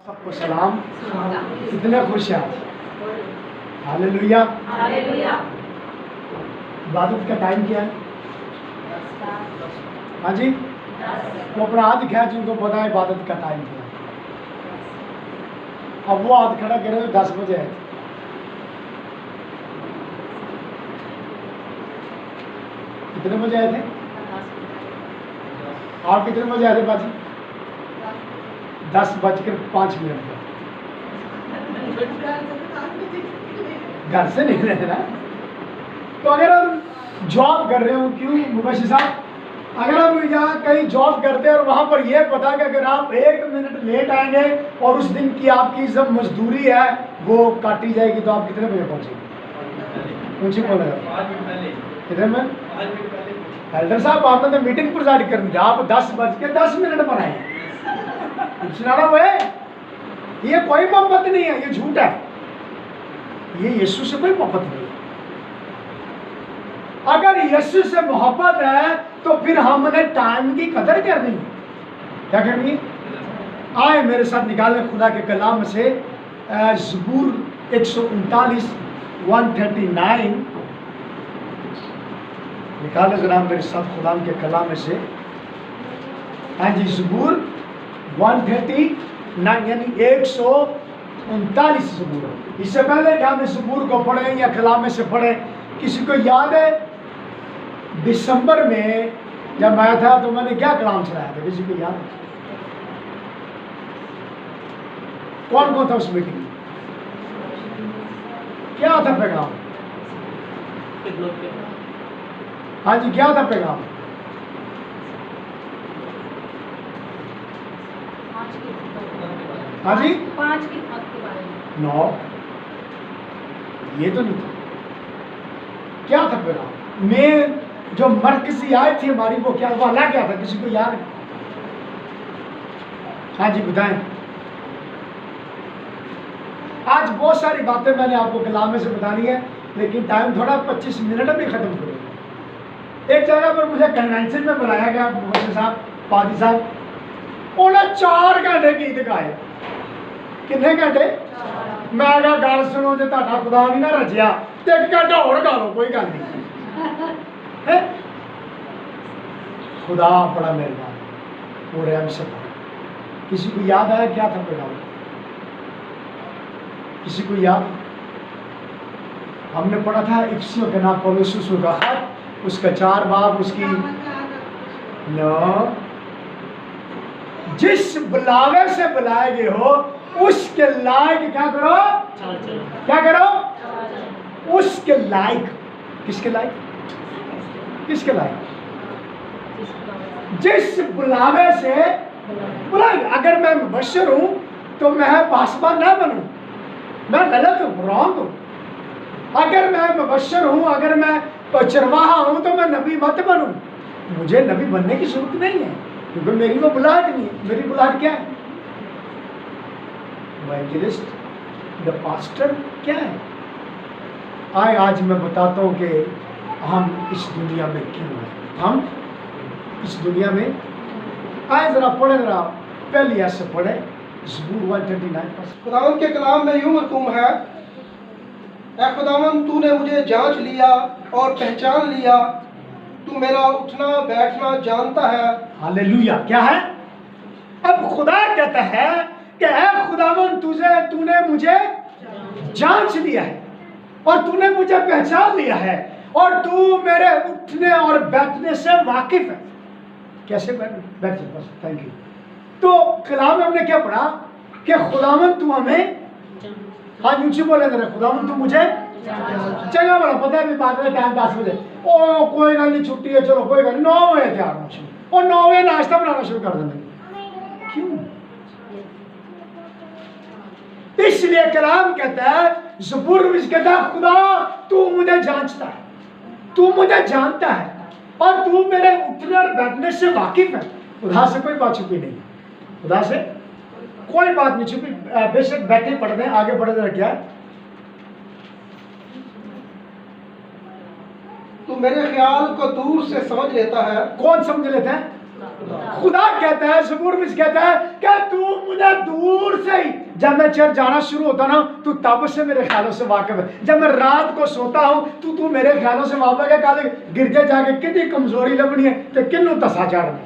सबको सलाम। कितने खुश हैं आप? हालेलुया। इबादत का टाइम क्या है? हाँ जी, वो अपना हाथ दिखाया जिनको पता है इबादत का टाइम क्या है। अब वो हाथ खड़ा करे 10 बजे है। कितने बजे आए थे आप? कितने बजे आए थे बाजी? 10:05 पर घर से निकले थे ना। तो अगर हम जॉब कर रहे हो, क्यों मुबशिर साहब, अगर हम यहाँ कहीं जॉब करते हैं और वहाँ पर यह पता कि अगर आप 1 मिनट लेट आएंगे और उस दिन की आपकी जब मजदूरी है वो काटी जाएगी, तो आप कितने बजे पहुँचेंगे? मुझे बोलेगा कितने में? हेल्डर साहब, आपने तो मीटिंग प्रोसाइड करनी थी, आप 10:10 पर आए। सुनाना वो है, ये कोई मोहब्बत नहीं है, ये झूठ है। ये यीशु से कोई मोहब्बत नहीं है। अगर यीशु से मोहब्बत है तो फिर हमने टाइम की कदर करनी है। क्या करनी है? आए मेरे साथ निकालें खुदा के कलाम से ज़बूर 139 निकालें जरा मेरे साथ खुदा के कलाम से। हाँ जी, ज़बूर 139 यानी 139 ज़बूर। इससे पहले कि हम इस ज़बूर को पढ़ें या कलाम से पढ़ें, किसी को याद है दिसंबर में जब आया था तो मैंने क्या कलाम चलाया था? किसी को याद? कौन कौन था उस मीटिंग में? क्या था पैगाम? हाँ जी, क्या था पैगाम? हाँ जी, 5 की मौत के बारे में। 9 ये तो नहीं था। क्या था पैगाम में? जो मरकजी आयत थी हमारी, वो क्या, वो अल्लाह क्या था? किसी को याद है? हाँ जी बताएं। आज बहुत सारी बातें मैंने आपको कलाम से बतानी है, लेकिन टाइम थोड़ा 25 मिनट में खत्म करेगा। एक जगह पर मुझे कन्वेंशन में बुलाया गया, मुबशिर साहब, पादी साहब, उन्हें 4 घंटे गीत गाए। कितने घंटे? मैं अगर गल सुनो जो तुहाडा खुदा नहीं ना रचिया तो 1 घंटा और गा लो, कोई गल नहीं है। खुदा बड़ा मेहरबान और रहम से भरा। किसी को याद आया क्या था पैगाम? किसी को याद? हमने पढ़ा था इफिसियों के नाम पौलुस का खत, उसका 4 बाब, उसकी 9। जिस बुलावे से बुलाए गए हो उसके लायक क्या करो? क्या करो? उसके लायक। किसके लायक? किसके लायक? जिस बुलावे से बुलाए। अगर मैं मुबश्शिर हूं तो मैं पासबान ना बनूं, मैं गलत हूं, रॉन्ग हूं। अगर मैं मुबश्शिर हूं, अगर मैं चरवाहा हूं तो मैं नबी मत बनूं। मुझे नबी बनने की जरूरत नहीं है, क्योंकि मेरी वो बुलाहट नहीं है। मेरी बुलाहट क्या है? इवेंजलिस्ट, द पास्टर क्या है? आज मैं बताता हूं कि हम इस दुनिया में क्यों हैं। हम इस दुनिया में आए, जरा पढ़े, जरा पहली आयत से पढ़े ज़बूर 139। खुदावंद के कलाम में यूं मरकूम है, ऐ खुदावंद तूने मुझे जांच लिया और पहचान लिया, तू मेरा उठना बैठना जानता है। हालेलुया। क्या है? अब खुदा कहता है कि ऐ खुदावंद तूने मुझे जांच लिया है और तूने मुझे पहचान लिया है और तू मेरे उठने और बैठने से वाकिफ है। कैसे बैठे? बस थैंक यू। तो कलाम में हमने क्या पढ़ा कि खुदावंद तू हमें, हाँ ऊंची बोले जरा, खुदावंद तू मुझे चंगा बड़ा पता है। बात में टाइम 10 बजे, ओ कोई गल नहीं, छुट्टी है, चलो कोई गल नहीं, 9 बजे तैयार हो और 9 बजे नाश्ता बनाना शुरू कर देंगे। क्यों? इसलिए कलाम कहता है, ज़बूर में कहता है, खुदा तू मुझे जांचता है, तू मुझे जानता है और तू मेरे उठने और बैठने से वाकिफ है। खुदा से कोई बात छुपी नहीं, खुदा से कोई बात नहीं छुपी। बेशक बैठे पढ़ दें, आगे बढ़े जरा। क्या? तू मेरे ख्याल को दूर से समझ लेता है। कौन समझ लेता है? खुदा कहता है, ज़बूर में कहता है कि तू मुझे दूर से ही, जब मैं चर्च जाना शुरू होता ना तू तब से मेरे ख्यालों से वाकिफ है। जब मैं रात को सोता हूँ तू मेरे ख्यालों से वाकिफ है। कल गिरजे जाके कितनी कमजोरी लभनी है तो किन्नू तसा चढ़ना।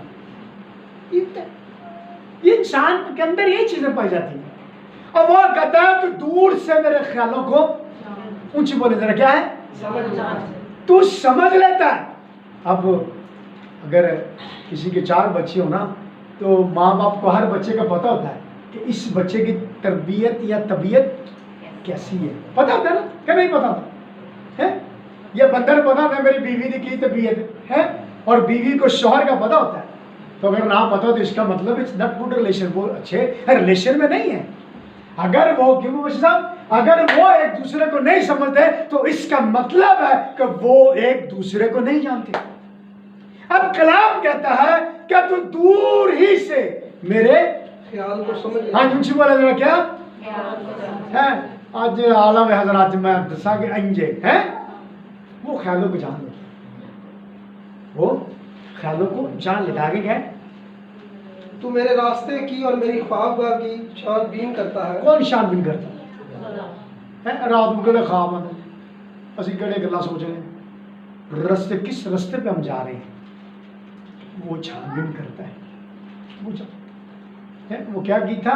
ये इंसान के अंदर यही चीजें पाई जाती हैं। और वो कहता है तू दूर से मेरे ख्यालों को, ऊंची बोले जरा, क्या है, तू समझ लेता है। अब अगर किसी के 4 बच्चे हो ना तो माँ बाप को हर बच्चे का पता होता है कि इस बच्चे की तरबियत या तबीयत कैसी है, पता होता है ना, क्या नहीं पता होता है? ये बंदर पता होता है मेरी बीवी की तबीयत है, और बीवी को शौहर का पता होता है। तो अगर ना पता हो तो इसका मतलब इट्स नॉट गुड रिलेशन, वो अच्छे रिलेशन में नहीं है। अगर वो, क्यों साहब, अगर वो एक दूसरे को नहीं समझते तो इसका मतलब है कि वो एक दूसरे को नहीं जानते। अब कलाम कहता है कि तू दूर ही से मेरे ख्याल को समझ ले। हाँ ऊंची बोला जरा, क्या है? आज आलम हजरात में दसा के अंजे हैं, वो ख्यालों को जान ले, वो ख्यालों को जान ले। आगे क्या है? तू मेरे रास्ते की और मेरी ख्वाबगाह की छानबीन करता है। कौन छानबीन करता है? रात को किहड़े ख्वाब आते, असं किहड़े गल्लां सोच रहे हैं, रास्ते किस रास्ते पे हम जा रहे हैं, वो छानबीन करता है। वो क्या की था,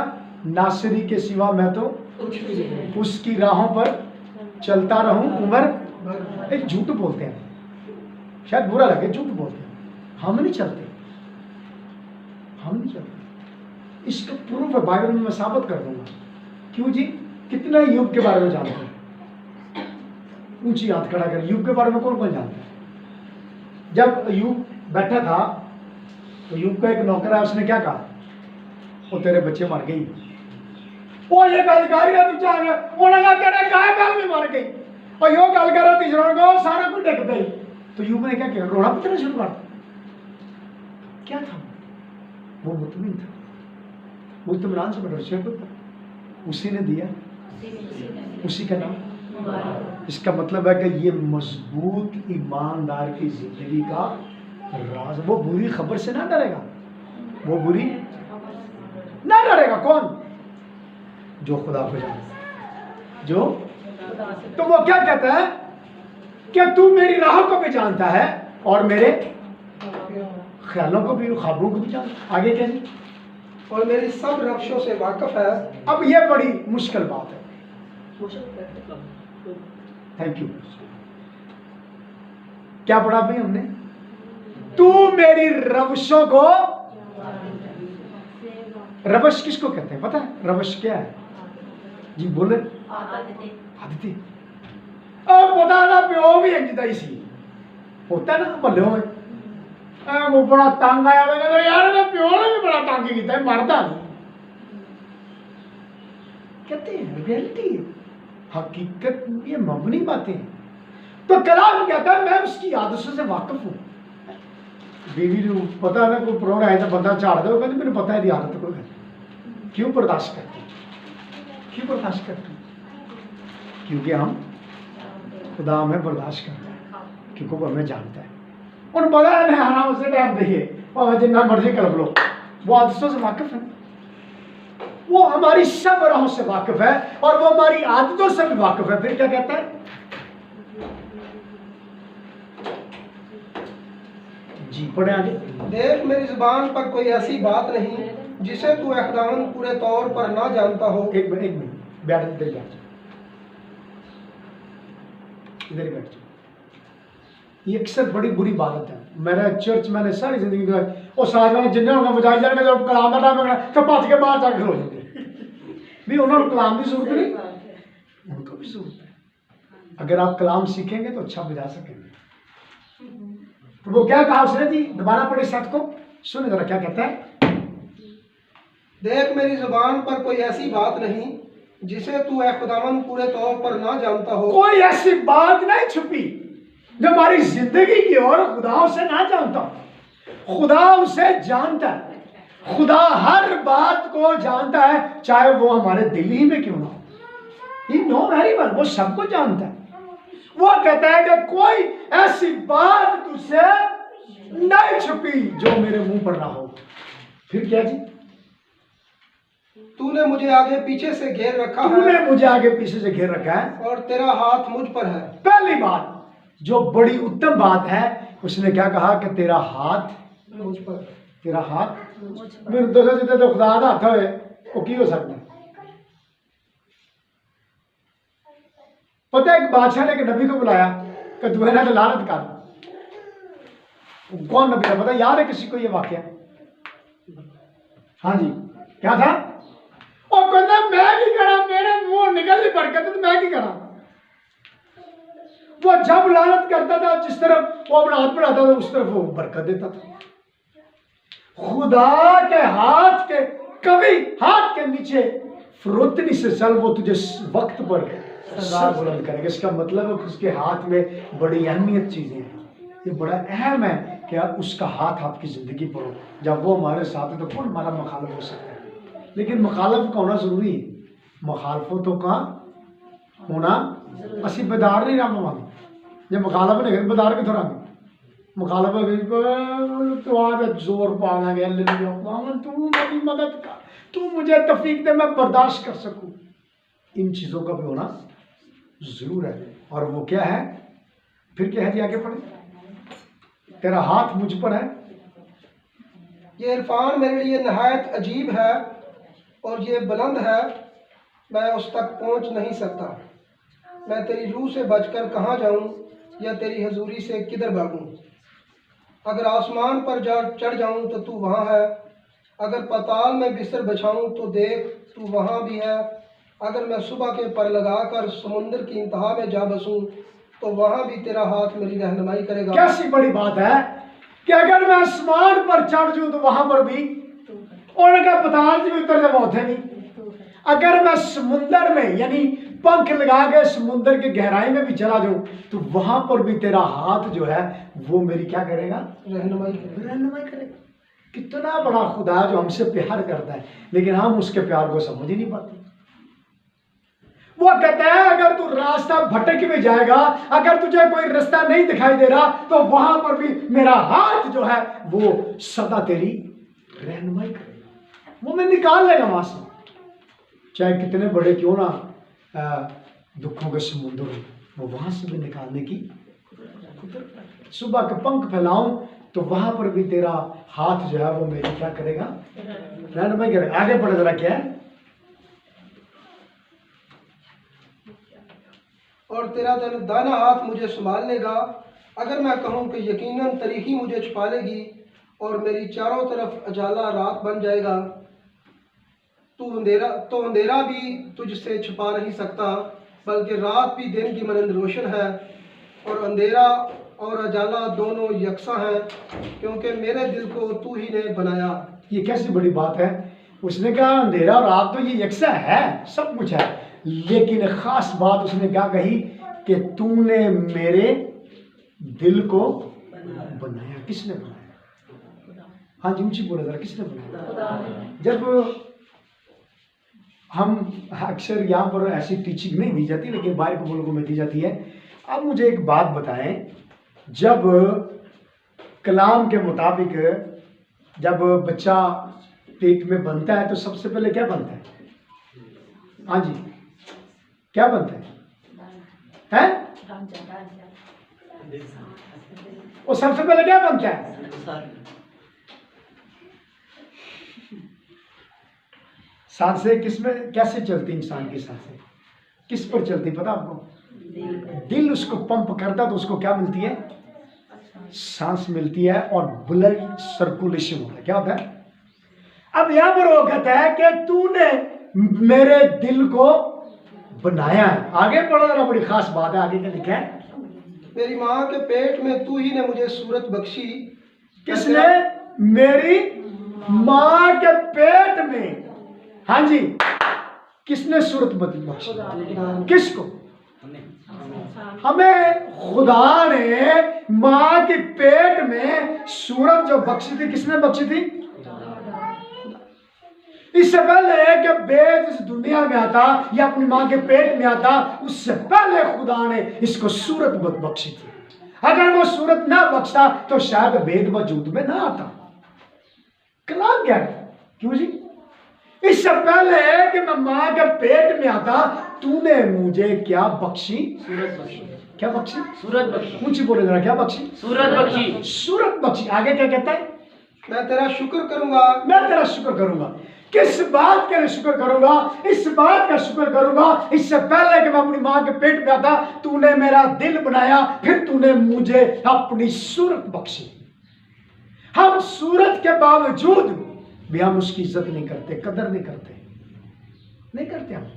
नासरी के सिवा मैं तो उसकी राहों पर चलता रहूं उम्र। एक झूठ बोलते हैं, शायद बुरा लगे, झूठ बोलते हैं। हम नहीं चलते, हम नहीं चलते। इसका प्रूफ है बाइबल में, मैं साबित कर दूंगा। क्यों जी? कितना युग के बारे में जानते हैं? ऊंची हाथ खड़ा कर, युग के बारे में कौन कौन जानता है? जब युग बैठा था तो युग का एक नौकर है, उसने क्या कहा, वो तेरे बच्चे मर गई। वो ये गल कर रहा तू जा रहा, उन्होंने कहा तेरे गाय बैल भी मर गई, और यो गल कर रहा तीसरा को सारा कुछ डिग गई। तो युग ने क्या किया, रोना पिटना शुरू कर। क्या था वो? मुतमिन था, वो इत्मीनान से बैठा, उसी ने दिया, उसी का नाम। इसका मतलब है कि ये मजबूत ईमानदार की जिंदगी का राज। वो बुरी खबर से ना डरेगा, वो बुरी ना डरेगा। कौन? जो खुदा को जानता, जो, तो वो क्या कहता है कि तू मेरी राह को भी जानता है और मेरे ख्यालों को भी, ख्वाबों को भी जानता। आगे क्या है? और मेरी सब रफ्शों से वाकिफ है। अब ये बड़ी मुश्किल बात है। Thank you. क्या पढ़ा भाई हमने? तू मेरी रवशों को, रवश किसको कहते हैं पता है? रवश क्या है जी? बोले आदतें। अब पता ना प्यो भी इंजदा ही सी होता ना भले हो, वो बड़ा तंग आया, यार मैं प्यो ने भी बड़ा तंग किया, मरदा नहीं। कहते हैं रियलिटी है, हकीकत, ये मबनी बातें हैं। तो कलाम कहता है मैं उसकी आदतों से वाकिफ हूँ। बीवी को पता है ना कोई प्रोना है तो बंदा झाड़ दो, कहते मेरे पता है दी आदत कोई गल। क्यों बर्दाश्त करती? क्यों बर्दाश्त करती? क्योंकि हम खुदा हमें बर्दाश्त करता है, क्योंकि वो हमें जानता है। और पता है ना हराम से टाइम देखिए और जितना मर्जी कर लो, वो आदतों से वाकिफ है, वो हमारी सब राहों से वाकिफ है और वो हमारी आदतों से भी वाकिफ है। फिर क्या कहता है जी? पढ़े आगे। देख मेरी जुबान पर कोई ऐसी बात नहीं जिसे तू खुदावन पूरे तौर पर ना जानता हो। एक मिनट बैठ, इधर बैठ, इधर ही बैठ जाओ। ये अक्सर बड़ी बुरी बात है। मेरा चर्च मैंने सारी जिंदगी में और साथ में जिन्हें उन्हें बजाई जाने जब कलाम का टाइम होगा तो भज के बाहर जाके खलो जाते भी। उन्होंने कलाम की जरूरत नहीं, उनको भी जरूरत है। अगर आप कलाम सीखेंगे तो अच्छा बजा सकेंगे। तो वो क्या कहा उसने जी? दोबारा पढ़े साथ को सुने जरा, क्या कहता है? देख मेरी जुबान पर कोई ऐसी बात नहीं जिसे तू खुदावन पूरे तौर पर ना जानता हो। कोई ऐसी बात नहीं छुपी जो हमारी जिंदगी की और खुदा उसे ना जानता। खुदा उसे जानता है। खुदा हर बात को जानता है, चाहे वो हमारे दिल ही में क्यों ना हो। ही नो वेरी वेल, वो सबको जानता है। वो कहता है कि कोई ऐसी बात तुझसे नहीं छुपी छुपी जो मेरे मुंह पर ना हो। फिर क्या जी? तूने मुझे आगे पीछे से घेर रखा तूने है मुझे आगे पीछे से घेर रखा है। और तेरा हाथ मुझ पर है। पहली बात जो बड़ी उत्तम बात है, उसने क्या कहा कि तेरा हाथ मुझ पर। तेरा हाथ मुझ पर। मेरे दोस्तों जितने तो खुदा दा हथ होए वो की हो सकता है? पता है एक बादशाह ने एक नबी को बुलाया कि तू है ना तो लानत कर। कौन नबी था पता याद है किसी को ये वाकया? हाँ जी, क्या था? और कहता मैं भी करा, मेरे मुंह निकल नहीं बरकत तो मैं भी करा। वो जब लानत करता था जिस तरफ वो अपना हाथ बढ़ाता था उस तरफ वो बरकत देता था। खुदा के हाथ के कभी हाथ के नीचे फरोतनी से चल, वो तुझे वक्त पर सर बुलंद करेगा। इसका मतलब है उसके हाथ में बड़ी अहमियत चीजें हैं। ये बड़ा अहम है कि उसका हाथ आपकी जिंदगी पर हो। जब वो हमारे साथ है तो कौन हमारा मुखालिफ हो सकता है? लेकिन मुखालिफ का होना जरूरी है। मुखालफतों का होना असी बेदार नहीं रहा मांगे जब मुखालफ नहीं बेदार कितों रहा मुखालफ तो आज जोर पाना गया तू मेरी मदद कर, तू मुझे तफीक दे, मैं बर्दाश्त कर सकूं। इन चीजों का भी होना जरूर है। और वो क्या है? फिर क्या है जी? आगे पढ़े। तेरा हाथ मुझ पर है। ये इरफान मेरे लिए नहायत अजीब है और ये बुलंद है, मैं उस तक पहुंच नहीं सकता। मैं तेरी रूह से बचकर कहाँ जाऊं या तेरी हजूरी से किधर भागूं? अगर आसमान पर जा चढ़ जाऊं तो तू वहाँ है, अगर पाताल में बिस्तर बिछाऊं तो देख तू वहाँ भी है। अगर मैं सुबह के पर लगाकर समुंदर की इंतहा में जा बसूं तो वहाँ भी तेरा हाथ मेरी रहनुमाई करेगा। कैसी बड़ी बात है कि अगर मैं आसमान पर चढ़ जाऊं तो वहां पर भी, और अगर पताल से भी उतर जाए उठे नहीं। अगर मैं समुंदर में यानी पंख लगा के समुंदर की गहराई में भी चला जाऊं तो वहां पर भी तेरा हाथ जो है वो मेरी क्या करेगा? रहनुमाई करेगा। रहनुमाई करेगा। कितना बड़ा खुदा जो हमसे प्यार करता है, लेकिन हम उसके प्यार को समझ ही नहीं पाते। वो कहता है अगर तू रास्ता भटक में जाएगा, अगर तुझे कोई रास्ता नहीं दिखाई दे रहा तो वहां पर भी मेरा हाथ जो है वो सदा तेरी रहनुमाई करेगा। वो मैं निकाल लेगा वहां से, चाहे कितने बड़े क्यों ना दुखों के समुद्र हो, वो वहां से भी निकालने की। सुबह के पंख फैलाऊं तो वहां पर भी तेरा हाथ जो है वो मेरी क्या करेगा? रहनुमाई करेगा। आगे बढ़े जरा। क्या है? और तेरा दाना हाथ मुझे संभाल लेगा। अगर मैं कहूँ कि यकीनन तरीही मुझे छुपा लेगी और मेरी चारों तरफ उजाला रात बन जाएगा, तो अंधेरा भी तुझसे छुपा नहीं सकता, बल्कि रात भी दिन की मानंद रोशन है और अंधेरा और उजाला दोनों यकसा हैं, क्योंकि मेरे दिल को तू ही ने बनाया। ये कैसी बड़ी बात है? उसने कहा अंधेरा और रात तो ये यकसा है, सब कुछ है, लेकिन खास बात उसने क्या कही कि तूने मेरे दिल को बनाया। किसने बनाया? हाँ जी ऊंची बोले जरा, किसने बनाया? जब हम अक्सर यहाँ पर ऐसी टीचिंग नहीं दी जाती, लेकिन बाहर के मुल्कों में दी जाती है। अब मुझे एक बात बताएं, जब कलाम के मुताबिक जब बच्चा पेट में बनता है तो सबसे पहले क्या बनता है? हाँ जी, क्या बनता है? हैं? वो सबसे पहले क्या बनता है? सांसें किसमें कैसे चलती? इंसान की सांसें किस पर चलती पता आपको? दिल उसको पंप करता तो उसको क्या मिलती है? सांस मिलती है और ब्लड सर्कुलेशन होता है। क्या होता है? अब यहां पर वो कहता है कि तूने मेरे दिल को बनाया है। आगे पढ़ो जरा, बड़ी खास बात है। आगे क्या लिखा है? मेरी माँ के पेट में तू ही ने मुझे सूरत बख्शी। किसने? मेरी माँ के पेट में। हाँ जी, किसने सूरत बख्शी? किसको? हमें खुदा ने माँ के पेट में सूरत जो बख्शी थी, किसने बख्शी थी? इससे पहले कि बेद इस दुनिया में आता या अपनी माँ के पेट में आता, उससे पहले खुदा ने इसको सूरत बख्शी थी। अगर वो सूरत ना बख्शता तो शायद वेद वजूद में ना आता। कलाम क्या है? क्यों जी? इससे पहले कि मैं मां के पेट में आता, तूने मुझे क्या बख्शी? सूरत बख्शी। क्या बख्शी? सूरत बख्शी। ऊंची बोले जरा, क्या बख्शी? सूरत बख्शी। सूरत बख्शी। आगे क्या कहता है? मैं तेरा शुक्र करूंगा। मैं तेरा शुक्र करूंगा। किस बात के लिए शुक्र करूंगा? इस बात का शुक्र करूंगा, इससे पहले कि मैं अपनी मां के पेट में आता, तूने मेरा दिल बनाया, फिर तूने मुझे अपनी सूरत बख्शी। हम सूरत के बावजूद भी हम उसकी इज्जत नहीं करते, कदर नहीं करते, नहीं करते हम।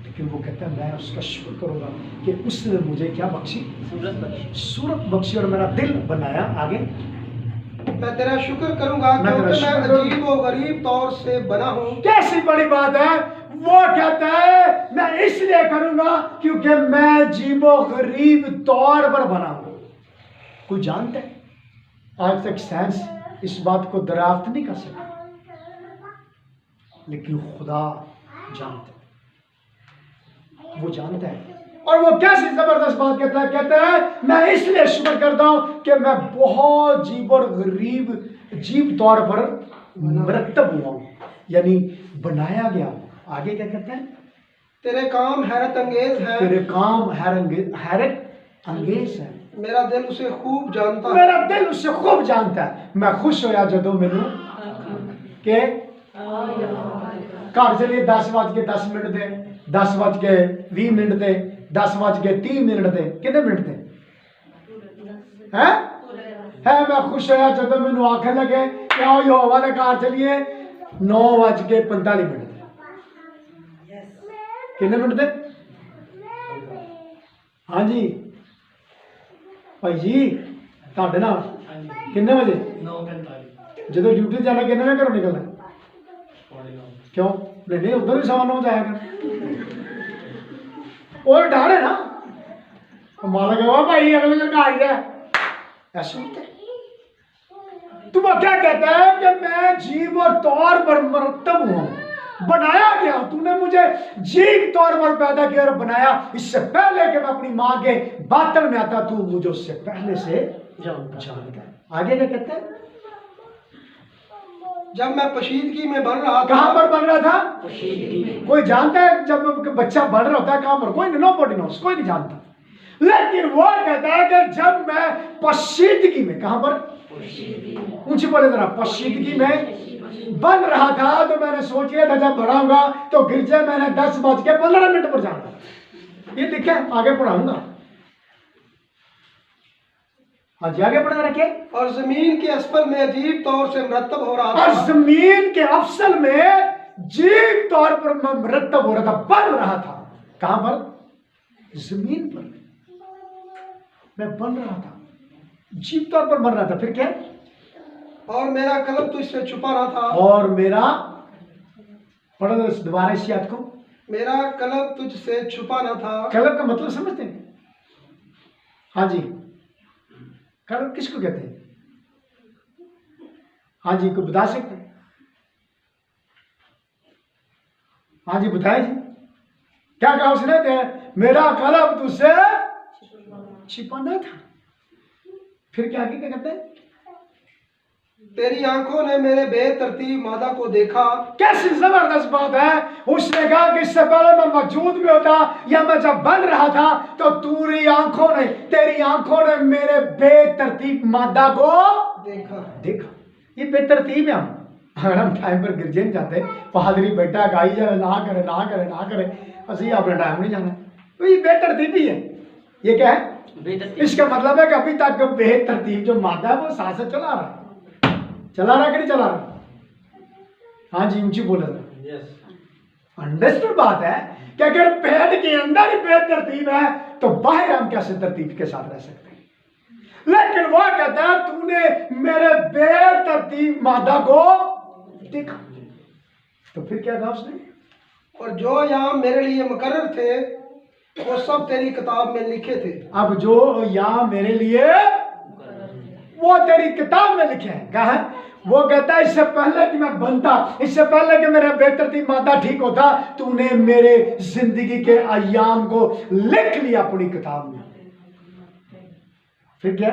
लेकिन वो कहता है मैं उसका शुक्र करूंगा कि उसने मुझे क्या बख्शी? सूरत बख्शी। सूरत बख्शी और मेरा दिल बनाया। आगे मैं तेरा शुक्र करूंगा मैं तेरा क्योंकि मैं शुक्र- अजीब और गरीब तौर से बना हूँ। कैसी बड़ी बात है। वो कहता है मैं इसलिए करूंगा क्योंकि मैं अजीबो गरीब तौर पर बना हूं। कोई जानता है? आज तक साइंस इस बात को दरियाफ्त नहीं कर सका, लेकिन खुदा जानता है, वो जानता है। और वो कैसी जबरदस्त बात कहता है मैं इसलिए शुक्र करता हूं कि मैं बहुत अजीब और गरीब अजीब तौर पर मरतब हुआ हूं, यानी बनाया गया हूं। आगे क्या कहते हैं? तेरे काम हैरत अंगेज है। तेरे काम हैरत अंगेज है। मेरा दिल उसे खूब जानता है। मेरा दिल उससे खूब जानता है। मैं खुश होया जदों मैनू के घर चलिए 10:10 दे, 10:20 दे, 10:30 दे, कितने मिनट दे हैं? है मैं खुश होया जदों मैनू आखन लगे कि आओ यहोवा दे घर चलिए 9:45 दे। कितने मिनट दे? हाँ जी भाई जी, ਤੁਹਾਡੇ ਨਾਲ कितने बजे? 9:45। ਜਦੋਂ ड्यूटी जाना कितने बजे घरों निकलना? क्यों? नहीं उधर भी 9:15 जाया कर। और डर है ना, मालक है भाई अगले दिन आ गया ऐसे होता है। तुम क्या कहता है कि मैं जीव और तौर पर मरतब हूं, बनाया गया। तूने मुझे जीव तौर पर पैदा किया और बनाया। इससे पहले कि मैं अपनी मां के बातन में आता, तू मुझे उससे पहले से जानता है। आगे क्या कहते हैं? जब मैं पशीदगी में बन रहा था। कहां पर बन रहा था? कोई जानता है जब बच्चा बन रहा होता है कहां पर? कोई नहीं, नोबडी नोस, कोई नहीं जानता। लेकिन वो कहता है कि जब मैं पशीदगी में, कहां पर? ऊंची बोले जरा, पशीदगी में बन रहा था, तो मैंने सोच लिया था जब बड़ा होगा तो गिरजे मैंने 10:15 पर जाना। ये लिखा है, आगे पढ़ाऊंगा। हाँ जी आगे पढ़ा रखे। और जमीन के असफल में अजीब तौर से मरतब हो रहा था। और जमीन के अफसल में जीव तौर पर मैं मरतब हो रहा था, बन रहा था। कहां पर? जमीन पर मैं बन रहा था, जीव तौर पर बन रहा था। फिर क्या? और मेरा कलम तुझसे छुपा ना था। और मेरा, पढ़ो दोबारा इस याद को। मेरा कलम तुझसे छुपा ना था। कलम का मतलब समझते हैं? हाँ जी, कलम किसको कहते हैं? हाँ जी, को बता सकते हैं? हाँ जी बताए जी, क्या कहा उसने? मेरा कलम तुझसे छिपाना था। फिर क्या आगे क्या कहते हैं? तेरी आंखों ने मेरे बेतरतीब मादा को देखा। कैसी जबरदस्त बात है। उसने कहा कि इससे पहले मैं मौजूद भी होता या मैं जब बन रहा था तो तेरी आंखों ने मेरे बेतरतीब मादा को देखा। ये बेतरतीब है। अगर हम टाइम पर गिरजे जाते, पादरी बेटा गाई जाए ना करे असं अपना टाइम नहीं जाना, तो ये बेतरतीबी है। ये क्या है? इसका मतलब है कि अभी तक बेतरतीब जो मादा है वो सांस चला रहा है, चला रहा कि नहीं चला रहा? हाँ जी ऊंची बोले। अंडरस्टूड बात है कि अगर पेट के अंदर ही बेतरतीब है तो बाहर हम कैसे तरतीब के साथ रह सकते हैं? लेकिन वो कहता है तूने मेरे बेतरतीब मादा को देखा। तो फिर क्या कहा उसने? और जो यहाँ मेरे लिए मुकर्रर थे वो सब तेरी किताब में लिखे थे। अब जो यहाँ मेरे लिए वो तेरी किताब में लिखे हैं। कहा है? वो कहता है इससे पहले कि मैं बनता, इससे पहले कि मेरा बेतरतीब मादा ठीक होता, तूने मेरे जिंदगी के अय्याम को लिख लिया अपनी किताब में। फिर क्या?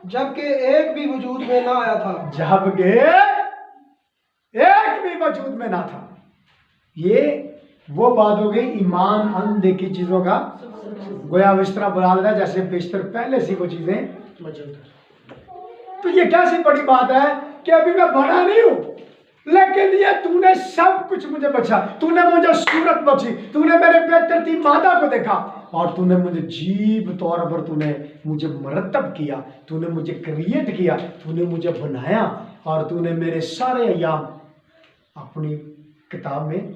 जबकि एक भी वजूद में ना आया था। जबकि एक भी वजूद में ना था। ये वो बात हो गई ईमान अनदेखी चीजों का, गोया बिस्तरा बुला लेता जैसे बिस्तर पहले से वो चीजें मौजूद। तो ये कैसी बड़ी बात है कि अभी मैं बड़ा नहीं हूं, लेकिन ये तूने सब कुछ मुझे बचा, तूने मुझे सूरत बख्शी, तूने मेरे बेतरतीब मादा को देखा, और तूने मुझे जीव तौर पर तूने मुझे मरतब किया, तूने मुझे क्रिएट किया, तूने मुझे बनाया, और तूने मेरे सारे अय्याम अपनी किताब में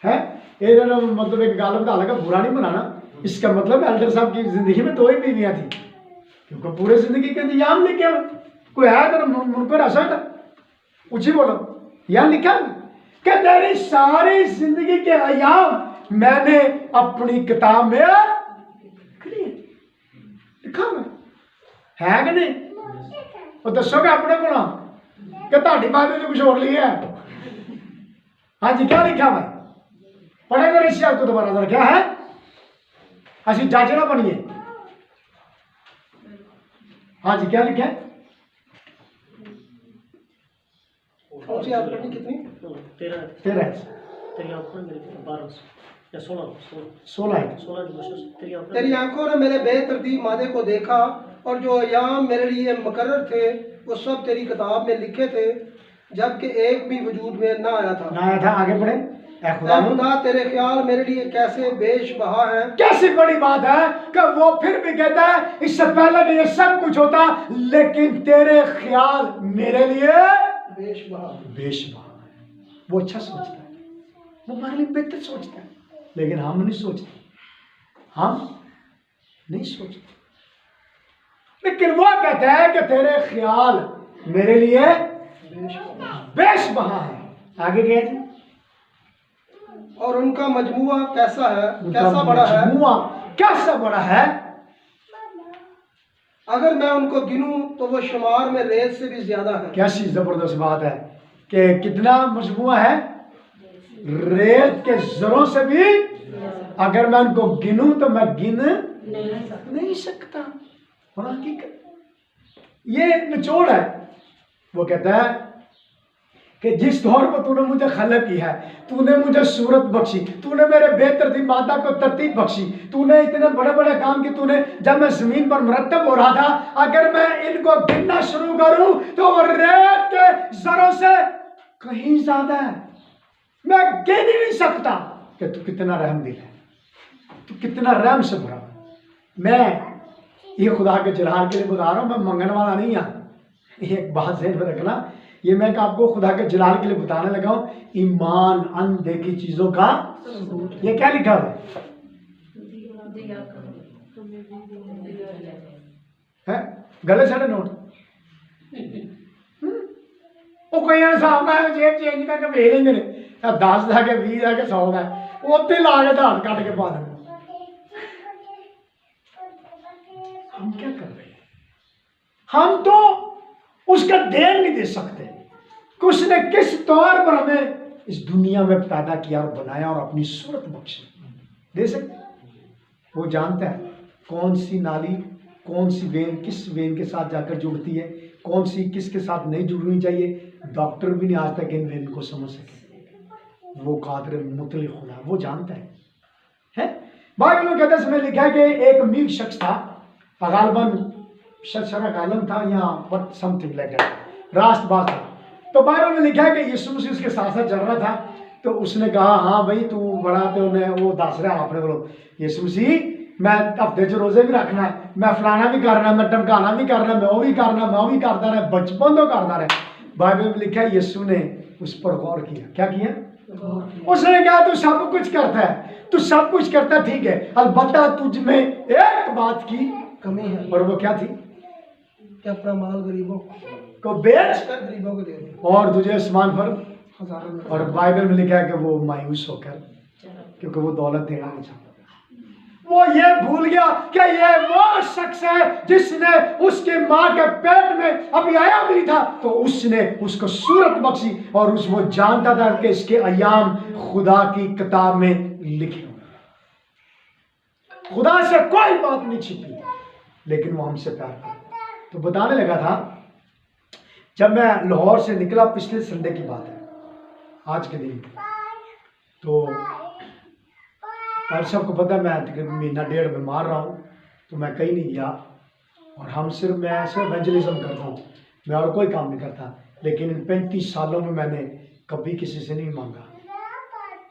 है। ये मतलब एक गाल बता लगा, बुरा नहीं बनाना। इसका मतलब एल्डर साहब की जिंदगी में 2 ही बीवियां थी, क्योंकि पूरे जिंदगी के इंतजाम लिखे कोई है तो मुझको रसा था उसी बोलो यहाँ लिखा कि तेरी सारी जिंदगी के अय्याम मैंने अपनी किताब में लिखा हुआ है कि नहीं? वो दसोगे अपने को ना कि ताड़ी बात में कुछ और लिया है। हाँ जी, क्या लिखा हुआ है? पढ़े मेरे इस को दोबारा जरा, क्या है? ऐसी जज ना बनिए। हाँ जी, क्या लिखा है? जी आप पढ़नी कितनी? 13 13 तेरी आंखों में 12 या 16 है। 16 तेरी आंखों ने मेरे बेतरतीब मादे को देखा, और जो अय्याम मेरे लिए मुकर्रर थे वो सब तेरी किताब में लिखे थे, जबकि एक भी वजूद में ना आया था। ना आया था। आगे बढ़े। ऐ खुदा तेरे ख्याल मेरे लिए कैसे बेशबहा है। कैसी बड़ी बात है कि वो फिर भी कहता है इससे पहले कि ये सब कुछ होता, लेकिन तेरे ख्याल मेरे लिए बेशबहा है। वो अच्छा सोचता है, वो हमारे लिए बेहतर सोचता है, लेकिन हम नहीं सोचते, हम नहीं सोचते। लेकिन वो कहता है कि तेरे ख्याल मेरे लिए बेशबहा है। आगे क्या है? और उनका मजमुआ कैसा है, कैसा बड़ा है, मजमुआ कैसा बड़ा है। अगर मैं उनको गिनूं तो वो शुमार में रेत से भी ज्यादा है। कैसी जबरदस्त बात है कि कितना मजमुआ है, रेत के जरों से भी अगर मैं उनको गिनूं तो मैं गिन नहीं सकता। और हकीकत ये निचोड़ है। वो कहता है कि जिस तौर पर तूने मुझे खलक की है, तूने मुझे सूरत बख्शी, तूने मेरे बेतरतीब मादा को तरतीब बख्शी, तूने इतने बड़े बड़े काम किए, तूने जब मैं जमीन पर मुरतब हो रहा था, अगर मैं इनको गिनना शुरू करूं तो वो रेत के जरों से कहीं ज्यादा है। मैं गिन ही नहीं सकता कि तू कितना रहमदिल है, तू कितना रहम से भरा। मैं ये खुदा के जलाल के लिए बता रहा हूं, मैं मंगने वाला नहीं हूं। एक बात ज़हन में रखना, ये मैं आपको खुदा के जलाल के लिए बताने लगा हूं। ईमान अनदेखी चीजों का, ये क्या लिखा है? गले साढ़े नोट वो कोई साहब का जेब चेंज करके भेज लेंगे 10 जाके 20 जाके 100 का उत्ते ला के धान कट के पा देंगे। हम क्या कर रहे हैं? हम तो उसका देन नहीं दे सकते कि उसने किस तौर पर हमें इस दुनिया में पैदा किया और बनाया और अपनी सूरत बख्शी। दे सकते? वो जानता है कौन सी नाली, कौन सी वेन किस वेन के साथ जाकर जुड़ती है, कौन सी किसके साथ नहीं जुड़नी चाहिए। डॉक्टर भी नहीं आज तक इन वेन को समझ सके। वो कादिर मुतल खुदा, वो जानता है? बाइबल में कहते समय लिखा है कि एक अमीर शख्स था, गालबन शरा आलम था या बट समथिंग लाइक दैट, रास्तबाज था। तो बाइबल में लिखा है कि यीशु मसीह उसके साथ साथ चल रहा था। तो उसने कहा हाँ भाई तू बड़ा, तो उन्हें वो दस रहा अपने को, यीशु मसीह मैं हफ्ते च रोजे भी रखना, मैं फलाना भी करना, मैं धमकाना भी करना, मैं वो भी करना, मैं वो भी करता रहा, बचपन तो करता रहा। बाइबल में लिखा है यीशु ने उस पर गौर किया। क्या किया? उसने कहा तू सब कुछ करता है, तू सब कुछ करता है, ठीक है, अलबत्ता तुझ में एक बात की कमी है। और वो क्या थी? कि अपना माल गरीबों को बेच कर गरीबों को दे दे और तुझे आसमान पर हजारों में। और बाइबल में लिखा है कि वो मायूस होकर, क्योंकि वो दौलत देना नहीं चाहता था, वो ये भूल गया कि ये वो शख्स है जिसने उसके माँ के पेट में अभी आया भी नहीं था, तो उसने उसको सूरत बख्शी और वो जानता था कि इसके अयाम खुदा की किताब में लिखे हुए। खुदा से कोई बात नहीं छिपी, लेकिन वो हमसे प्यार करता। तो बताने लगा था, जब मैं लाहौर से निकला, पिछले संडे की बात है, आज के दिन, तो और सबको पता है मैं तकरीबन महीना डेढ़ बीमार रहा हूँ, तो मैं कहीं नहीं गया। और मैं सिर्फ एवेंजलिज्म करता हूँ, मैं और कोई काम नहीं करता। लेकिन इन 35 सालों में मैंने कभी किसी से नहीं मांगा।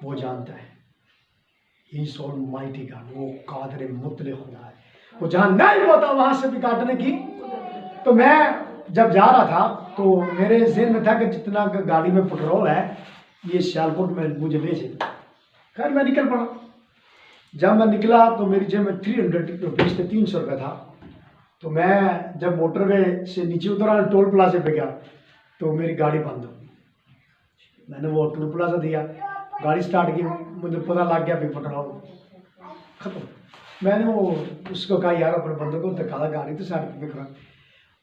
वो जानता है, He's Almighty God, वो कादिर मुतले खुदा है। वो जहाँ नहीं होता वहाँ से भी काटने की। तो मैं जब जा रहा था तो मेरे ज़हन में था कि जितना गाड़ी में पेट्रोल है ये सियालकोट में मुझे ले जाए। खैर मैं निकल पड़ा। जब मैं निकला तो मेरी जेब में 300 रुपीज़ थे, 300 रुपये था। तो मैं जब मोटरवे से नीचे उतरा, टोल प्लाजे पे गया, तो मेरी गाड़ी बंद हो गई। मैंने वो टोल प्लाजा दिया, गाड़ी स्टार्ट की, मुझे पता लग गया भी पेट्रोल खत्म। मैंने वो उसको कहा यार अपने बंदों को दिखा, गाड़ी तो साइड पे करा।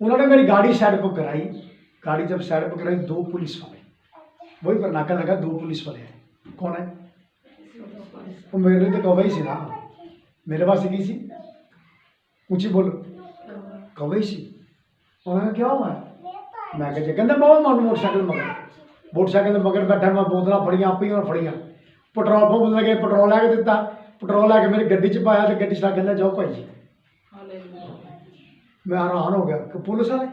उन्होंने मेरी गाड़ी साइड पर कराई। गाड़ी जब साइड पर कराई, 2 पुलिस वाले, वही पर नाका लगा, 2 पुलिस वाले हैं। कौन है वो? मेरे लिए तो कवई सी ना, मेरे पास की सी, ऊँची बोलो, कवई सी। उन्होंने क्या हुआ? मैं कहते बाबा मोटरसाइकिल मगर बैठा, मैं बोतल फड़िया आप ही और फड़िया, पेट्रोल पंप लगे, पेट्रोल लैके दिता, पेट्रोल लैके मेरी गड्डी च पाया, तो गड्डी चला कहना जाओ भाई जी। मैं हैरान हो गया कि पुलिस वाले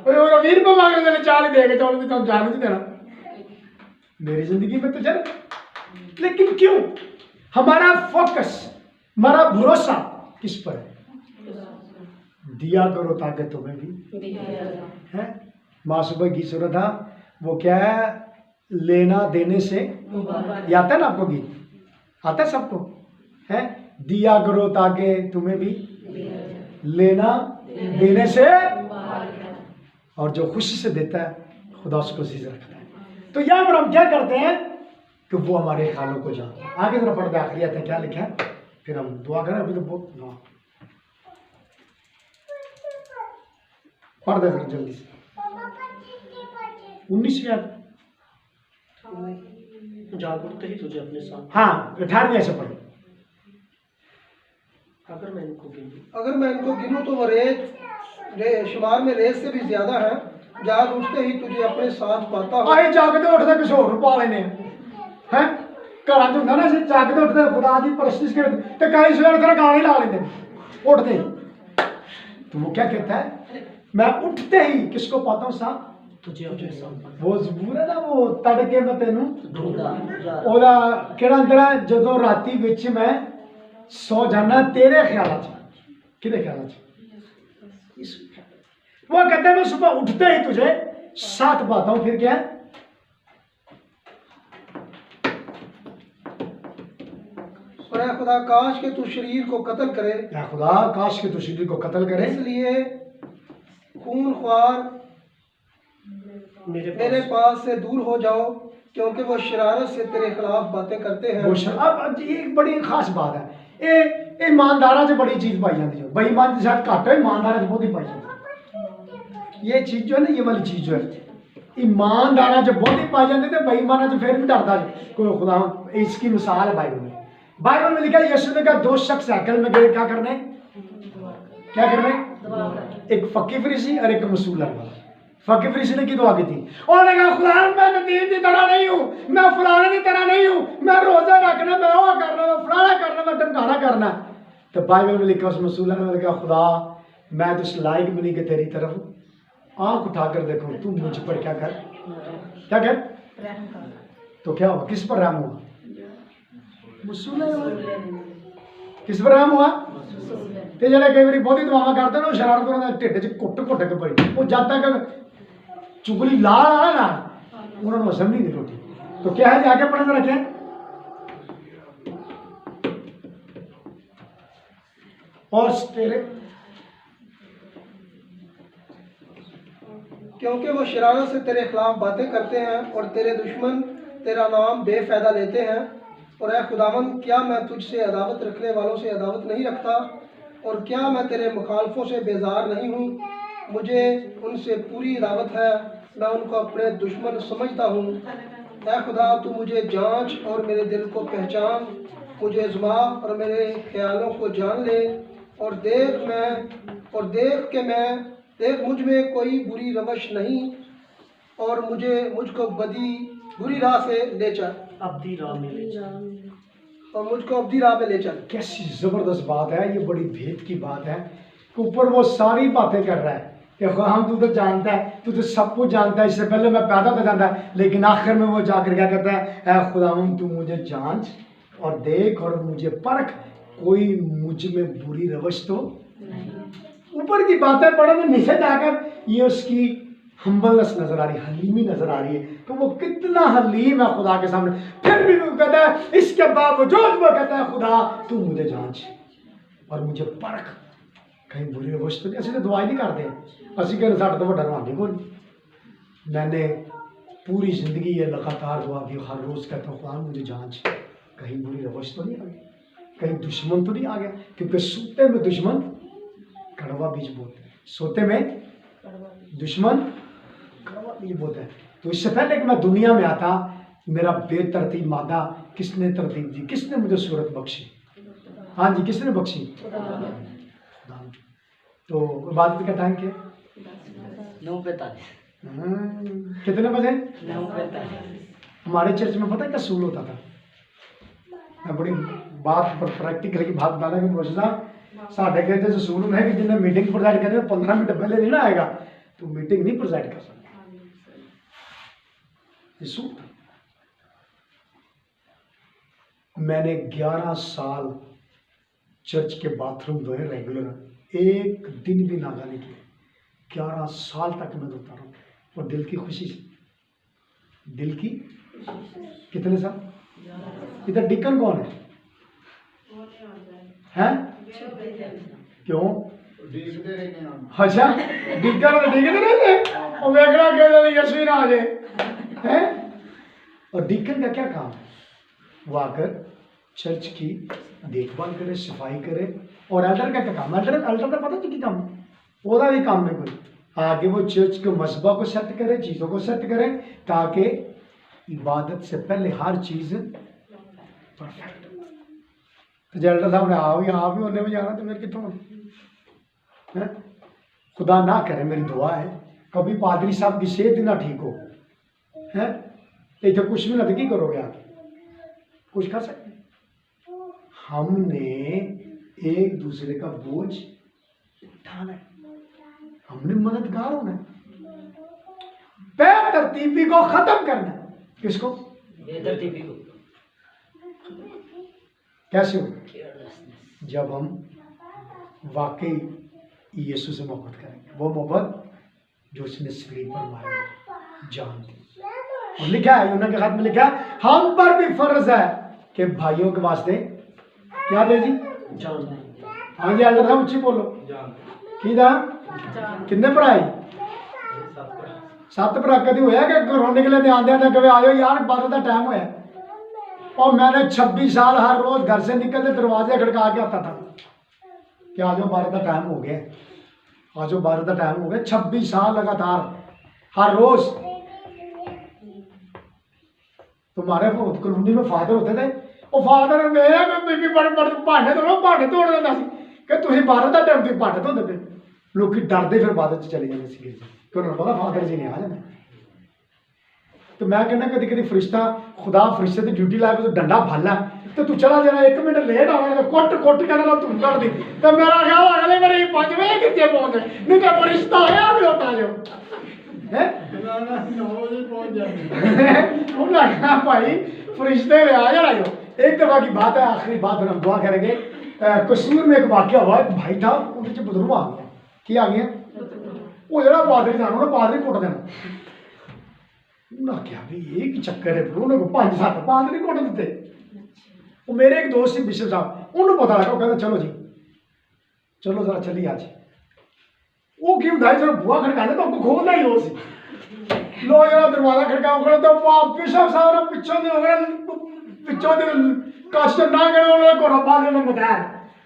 20 रुपये मांग रहे, 40 देगा, 40 तो जान नहीं देना। मेरी जिंदगी में तो चल, लेकिन क्यों हमारा फोकस, हमारा भरोसा किस पर है? दिया करो ताकि तुम्हें भी है। माँ सुबह गीत सुना था, वो क्या है, लेना देने से, ये आता है ना आपको गीत? आता है सबको? है, दिया करो ताकि तुम्हें भी, लेना देने से, और जो खुशी से देता है खुदा उसको अजीज रखता है। तो यहाँ पर हम क्या करते हैं कि वो हमारे ख्यालों को जानते हैं। आगे जरा पढ़ते आखिरी आते हैं, क्या लिखा है, फिर हम दुआ करें। अभी तो बहुत पढ़ दे फिर जल्दी से। 19 जागरूकता ही तुझे अपने साथ। हाँ 18वें ऐसे पढ़े। अगर मैं इनको गिनूं तो वो शुमार में रेत से भी ज्यादा है। जाग उठते ही तुझे अपने साथ पाता हूं। आए जागते उठते किसी होर पा लेने हैं। घरां च हुंदा ना, असीं जागते उठते खुदा दी परस्तिश करते, ते कई सवेरे फिर गाने ला लेंदे उठते। तो वो क्या कहता है, मैं उठते ही किसको पाता हूँ साथ? तुझे अपने साथ। वो जबूर है ना, वो तड़के मैं तेनू ओदा केड़ा अंदर है, जदों राती विच मैं सो जाना तेरे ख्याल च। किदे ख्याल च? वो कहते हैं मैं सुबह उठते ही तुझे साथ पाता हूं। फिर क्या है? और खुदा काश के तू शरीर को कत्ल करे, या खुदा काश के तू शरीर को कत्ल करे, इसलिए खून ख्वार मेरे पास से दूर हो जाओ, क्योंकि वो शरारत से तेरे खिलाफ बातें करते हैं। अब ये एक बड़ी खास बात है, ये ईमानदारा च बड़ी चीज पाई जाती है। बेईमान की शायद घट है, ईमानदारा च बहुत ही पाई जाती है। ये चीज जो है ना, ये वाली चीज जो है ईमानदारा च बहुत ही पाई जाती है, बेईमाना च फिर भी डरता है कोई खुदा। इसकी मिसाल है बाइबल में। बाइबल में लिखा है यीशु ने कहा 2 शख्स हैकल में गए, क्या करने? क्या करने? एक फकी फरीसी और एक मसूला वाला। फकी फरीसी ने की दुआ की थी, उन्होंने कहा खुदा मैं नदीम की तरह नहीं हूँ, मैं फलाने की तरह नहीं हूँ, मैं रोजा रखना, मैं वो करना, मैं फलाना करना, मैं ढमकाना करना। तो बाइबल में लिखा, उस मसूला ने कहा खुदा मैं तो इस लायक भी नहीं कि तेरी तरफ आंख उठाकर देखो, तू मुझ पर क्या कर, क्या कर? तो क्या हुआ? किस पर रहम हुआ? मसूला। किस पर रहम हुआ? ते जेह्ड़े कई बारी बहुती दुआवां करते ना, शरारत उन्होंने ढिड च घुट के पड़ी, वो जब तक चुगली ला रहा ना उन्होंने हजम नहीं दी रोटी। तो क्या है, आगे पढ़ने रखे, और तेरे, क्योंकि वो शरारत से तेरे खिलाफ बातें करते हैं और तेरे दुश्मन तेरा नाम बेफायदा लेते हैं। और ऐ खुदावंद, क्या मैं तुझसे अदावत रखने वालों से अदावत नहीं रखता, और क्या मैं तेरे मुखालफों से बेजार नहीं हूँ? मुझे उनसे पूरी अदावत है, मैं उनको अपने दुश्मन समझता हूँ। ऐ खुदा, तू मुझे जांच और मेरे दिल को पहचान, मुझे आज़मा और मेरे ख्यालों को जान ले, और देख मुझ में कोई बुरी रवश नहीं, और मुझको बुरी राह से ले चल, अब्दी राह में ले जा। और मुझको अब्दी राह पे ले चल। कैसी जबरदस्त बात है, ये बड़ी भेद की बात है कि ऊपर वो सारी बातें कर रहा है कि हम तू तो जानता है, तू तो सब कुछ जानता है, इससे पहले मैं पैदा तो जानता है, लेकिन आखिर में वो जाकर क्या कहता है, ऐ खुदावंद तू मुझे जांच और देख और मुझे परख, कोई मुझ में बुरी रवश तो नहीं। ऊपर की बातें पढ़े तो नीचे जाकर ये उसकी हम्बलनेस नजर आ रही, हलीमी नजर आ रही है कि वो कितना हलीम है खुदा के सामने। फिर भी वो कहता है, इसके बावजूद वो कहता है, खुदा तू मुझे जांच और मुझे परख, कहीं बुरी रवश तो नहीं। असं तो दुआ नहीं करते, असं कहते साढ़े तो वड्डा रवानी को नहीं। मैंने पूरी जिंदगी ये लगातार दुआ की, हर रोज कहता हूँ, खुदा मुझे जांच, कहीं बुरी रवश तो नहीं आ गई, कहीं दुश्मन तो नहीं आ गया, क्योंकि सोते में दुश्मन कड़वा बीज बोलते हैं, सोते में दुश्मन कड़वा बीज बोलते हैं। तो इससे पहले कि मैं दुनिया में आता, मेरा बेतरतीब मादा किसने तरतीब दी, किसने मुझे सूरत बख्शी? हाँ जी, किसने बख्शी? खुदा। तो इबादत का टाइम क्या? 9:45। कितने बजे? 9:45। हमारे चर्च में पता है क्या सूल होता था? मैं बड़ी बात पर प्रैक्टिकल की बात बताना कि मोशा साहब साढ़े कहते जो सूल में है कि जिन्हें मीटिंग प्रोजाइड करने में 15 मिनट पहले नहीं ना आएगा तो मीटिंग नहीं प्रोजाइड कर सकता। मैंने 11 साल चर्च के बाथरूम धोए रेगुलर, एक दिन भी नागा नहीं किया। 11 साल तक मैं धोता रहा और दिल की खुशी से, दिल की कितने साल? इधर डिकन कौन है? हैं? क्यों? अच्छा, डिकन तो डिकन रहते और वेगड़ा कहते यशवी ना आ जाए हैं। और डिकन का क्या काम है? वो आकर चर्च की देखभाल करे, सफाई करे। और एल्डर का क्या काम? एल्डर का पता नहीं क्या काम, ओदा भी काम में कोई आगे वो चर्च के मसबा को सेट करे, चीज़ों को सेट करे, ताकि इबादत से पहले हर चीज़ परफेक्ट। तो एल्डर साहब ने आप ही होने में जाना तो मेरे कितों है। खुदा ना करे, मेरी दुआ है कभी पादरी साहब की सेहत ना ठीक हो है, इतना कुछ भी ना तो की करोगे आप? कुछ कर सकते? हमने एक दूसरे का बोझ उठाना है, हमने मददगार होना है, बेतरतीबी को खत्म करना है। किसको? बेतरतीबी को। कैसे हो? जब हम वाकई यीशु से मोहब्बत करेंगे, वो मोहब्बत जो उसने सलीब पर मारा जान दी। और लिखा है यूहन्ना के खत में, लिखा है हम पर भी फर्ज है कि भाइयों के वास्ते क्या दे जी? जान। हाँ जी अल्लाह साहब उच्ची बोलो। की दा किन्ने भराई? 7 भरा। कभी होया कि रोने के लिए आते आते कभी आयो यार 12 का टाइम होया? और मैंने 26 साल हर रोज घर से निकलते दरवाजे खड़का के आता था कि आज 12 का टाइम हो गया, आज 12 का टाइम हो गया। 26 साल लगातार हर रोज। तुम्हारे कॉलोनी में फादर होते थे, और फादर मेरे बड़े भांडे तोड़ देता कि तुम 12 का टाइम तुम भांडे धोते पे। लोग डरते फिर बाद चले जाते सी कि उन्होंने पता फादर जी ने आ जाना। तो मैं कहना कभी कभी फरिश्ता खुदा फरिश्ते की ड्यूटी लाए तो डंडा भाला तो तू चला जाना 1 मिनट लेट आना तो कुट कहना तू कर दी। तो मेरा ख्याल अगले बार 5 बजे कितने पहुंचे, नहीं तो फरिश्ता आया भी होता जो है 9 बजे पहुंच जाए भाई फरिश्ते आ जाना जो। एक दफा की बात है, आखिरी बात हम दुआ करेंगे। कसूर में एक वाक्य हुआ, एक भाई था उनके बदरू आ गया। की आ गया? वो जरा पादरी जाना उन्हें पादरी कुट देना। क्या भाई एक ही चक्कर है, उन्होंने 5-7 पादरी कुट देते। वो मेरे एक दोस्त ही बिशप साहब, उन्होंने पता लगा, वो कहते चलो जी चलो जरा चलिए आज। वो क्यों भाई जरा बुआ खड़का तो आपको खोलना ही हो सी लो जरा दरवाजा खड़काओ तो बिशप साहब ने पिछों से हो गया ਵਿੱਚੋਂ ਦੇ ਕਸ਼ਟ ਨਾ ਗਏ ਉਹਨੇ ਕੋਲ ਪਾ ਲੈਣਾ ਮਦਾਰ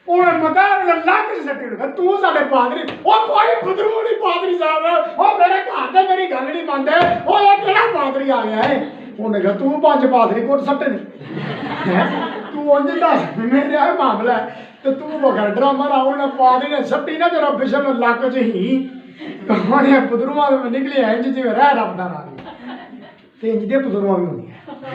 ਉਹਨੇ ਮਦਾਰ ਲੱਗ ਸਕੇ ਤੂੰ ਸਾਡੇ ਪਾਦਰੀ ਉਹ ਕੋਈ ਬਦਰੂ ਨਹੀਂ ਪਾਦਰੀ ਸਾਹਿਬ ਉਹ ਮੇਰੇ ਘਰ ਦੇ ਮੇਰੀ ਗੱਲ ਨਹੀਂ ਮੰਨਦੇ ਉਹ ਇਹ ਕਿਹੜਾ ਪਾਦਰੀ ਆ ਗਿਆ ਹੈ ਉਹਨੇ ਕਿਹਾ ਤੂੰ ਪੰਜ ਪਾਦਰੀ ਕੋਟ ਸੱਟੇ ਨੇ ਹੈਂ? ਤੂੰ ਉਂਝ ਦੱਸ ਮੇਰਾ ਇਹ ਮਾਮਲਾ ਹੈ ਤੇ ਤੂੰ ਬਗਰ ਡਰਾਮਾ ਰਾਉਣ ਨਾ ਪਾਦਰੀ ਨੇ ਸੱਟੀ ਨਾ ਜਰਾ ਬਿਸ਼ਲ ਲੱਕ ਚ ਹੀ ਕਹਾਣੀ ਬਦਰੂਆਂ ਦੇ ਨਿਕਲੇ ਇੰਜ ਜਿਵੇਂ ਰਹਿ ਰੱਬ ਦਾ ਨਾਲ ਤੇ ਇੰਜ ਦੇ ਬਦਰੂਆਂ ਵੀ ਹੁੰਦੀਆਂ